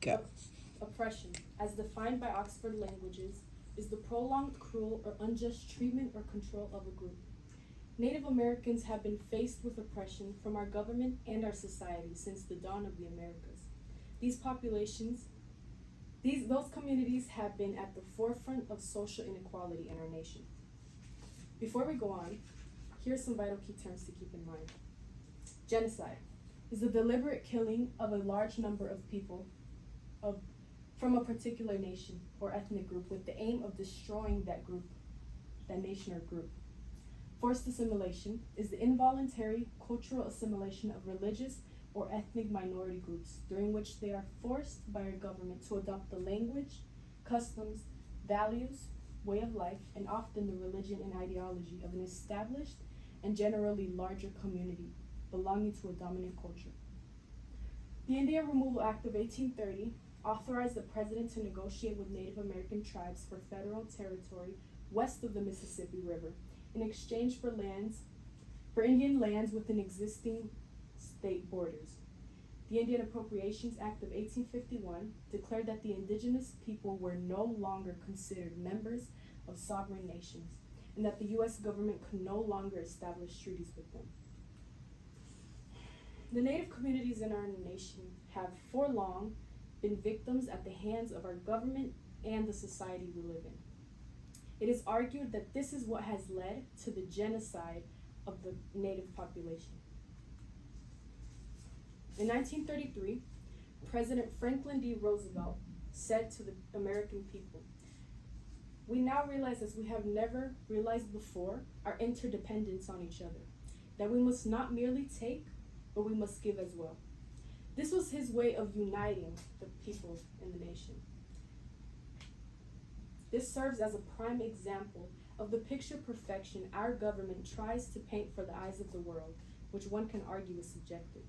Speak up. Oppression, as defined by Oxford Languages, is the prolonged, cruel, or unjust treatment or control of a group. Native Americans have been faced with oppression from our government and our society since the dawn of the Americas. These populations, those communities have been at the forefront of social inequality in our nation. Before we go on, here are some vital key terms to keep in mind. Genocide is the deliberate killing of a large number of people from a particular nation or ethnic group with the aim of destroying that group, that nation or group. Forced assimilation is the involuntary cultural assimilation of religious or ethnic minority groups during which they are forced by our government to adopt the language, customs, values, way of life, and often the religion and ideology of an established and generally larger community belonging to a dominant culture. The Indian Removal Act of 1830 authorized the president to negotiate with Native American tribes for federal territory west of the Mississippi River in exchange for Indian lands within existing state borders. The Indian Appropriations Act of 1851 declared that the indigenous people were no longer considered members of sovereign nations and that the U.S. government could no longer establish treaties with them. The Native communities in our nation have for long been victims at the hands of our government and the society we live in. It is argued that this is what has led to the genocide of the Native population. In 1933, President Franklin D. Roosevelt said to the American people, "We now realize, as we have never realized before, our interdependence on each other, that we must not merely take, but we must give as well." This was his way of uniting the people in the nation. This serves as a prime example of the picture perfection our government tries to paint for the eyes of the world, which one can argue is subjective.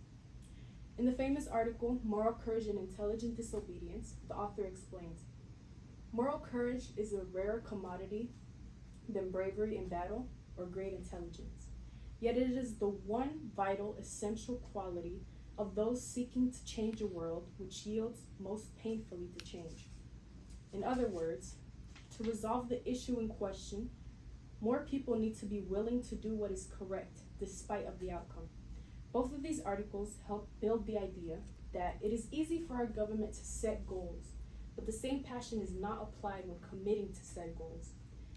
In the famous article, Moral Courage and Intelligent Disobedience, the author explains, "Moral courage is a rarer commodity than bravery in battle or great intelligence. Yet it is the one vital, essential quality of those seeking to change a world which yields most painfully to change. In other words, to resolve the issue in question, more people need to be willing to do what is correct despite of the outcome." Both of these articles help build the idea that it is easy for our government to set goals, but the same passion is not applied when committing to set goals.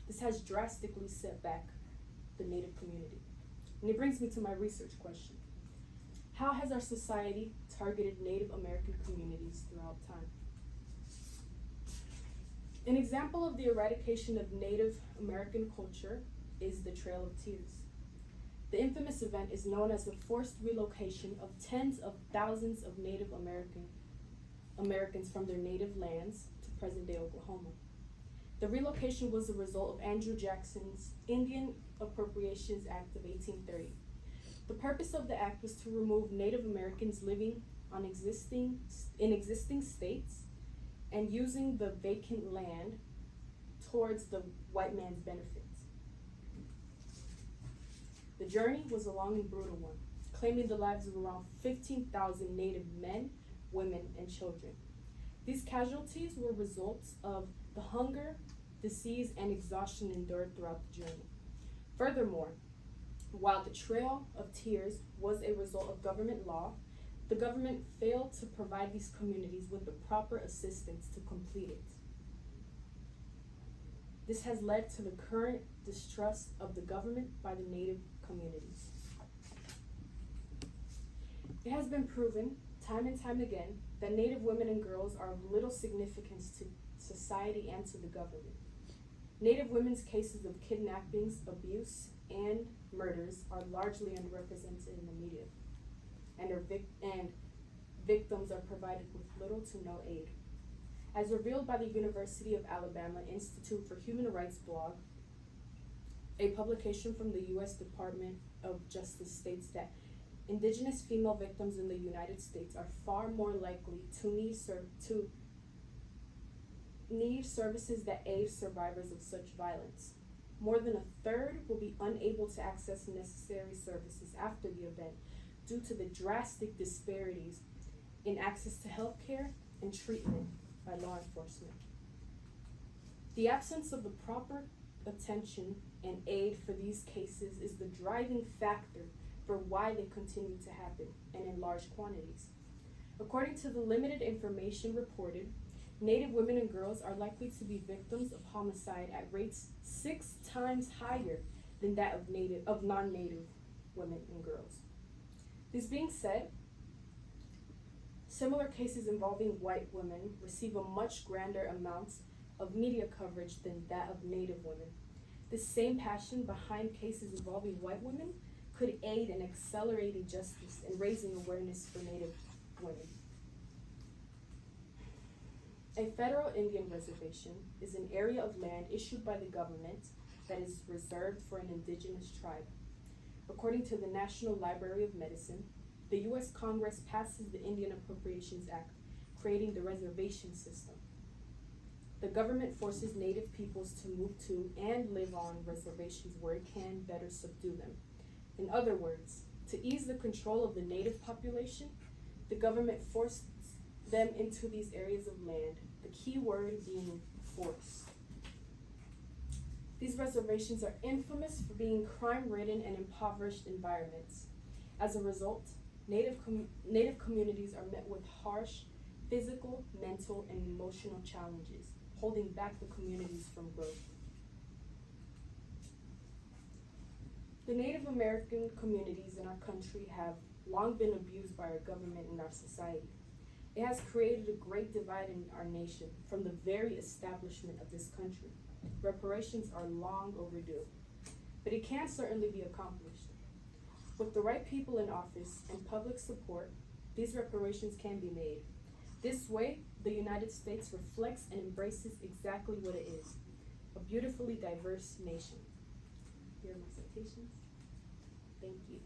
This has drastically set back the Native community. And it brings me to my research question. How has our society targeted Native American communities throughout time? An example of the eradication of Native American culture is the Trail of Tears. The infamous event is known as the forced relocation of tens of thousands of Native Americans from their native lands to present-day Oklahoma. The relocation was the result of Andrew Jackson's Indian Appropriations Act of 1830. The purpose of the act was to remove Native Americans living in existing states and using the vacant land towards the white man's benefits. The journey was a long and brutal one, claiming the lives of around 15,000 Native men, women, and children. These casualties were results of the hunger, disease, and exhaustion endured throughout the journey. Furthermore, while the Trail of Tears was a result of government law, the government failed to provide these communities with the proper assistance to complete it. This has led to the current distrust of the government by the Native communities. It has been proven time and time again that Native women and girls are of little significance to society and to the government. Native women's cases of kidnappings, abuse, and murders are largely underrepresented in the media, and victims are provided with little to no aid. As revealed by the University of Alabama Institute for Human Rights blog, a publication from the U.S. Department of Justice states that Indigenous female victims in the United States are far more likely to need services that aid survivors of such violence. More than a third will be unable to access necessary services after the event due to the drastic disparities in access to health care and treatment by law enforcement. The absence of the proper attention and aid for these cases is the driving factor for why they continue to happen, and in large quantities. According to the limited information reported, Native women and girls are likely to be victims of homicide at rates 6 times higher than that of non-Native women and girls. This being said, similar cases involving white women receive a much grander amount of media coverage than that of Native women. The same passion behind cases involving white women could aid in accelerating justice and raising awareness for Native women. A federal Indian reservation is an area of land issued by the government that is reserved for an indigenous tribe. According to the National Library of Medicine, the U.S. Congress passes the Indian Appropriations Act, creating the reservation system. The government forces Native peoples to move to and live on reservations where it can better subdue them. In other words, to ease the control of the Native population, the government forced them into these areas of land, the key word being force. These reservations are infamous for being crime-ridden and impoverished environments. As a result, Native communities are met with harsh physical, mental, and emotional challenges, holding back the communities from growth. The Native American communities in our country have long been abused by our government and our society. It has created a great divide in our nation from the very establishment of this country. Reparations are long overdue, but it can certainly be accomplished. With the right people in office and public support, these reparations can be made. This way, the United States reflects and embraces exactly what it is, a beautifully diverse nation. Here are my citations. Thank you.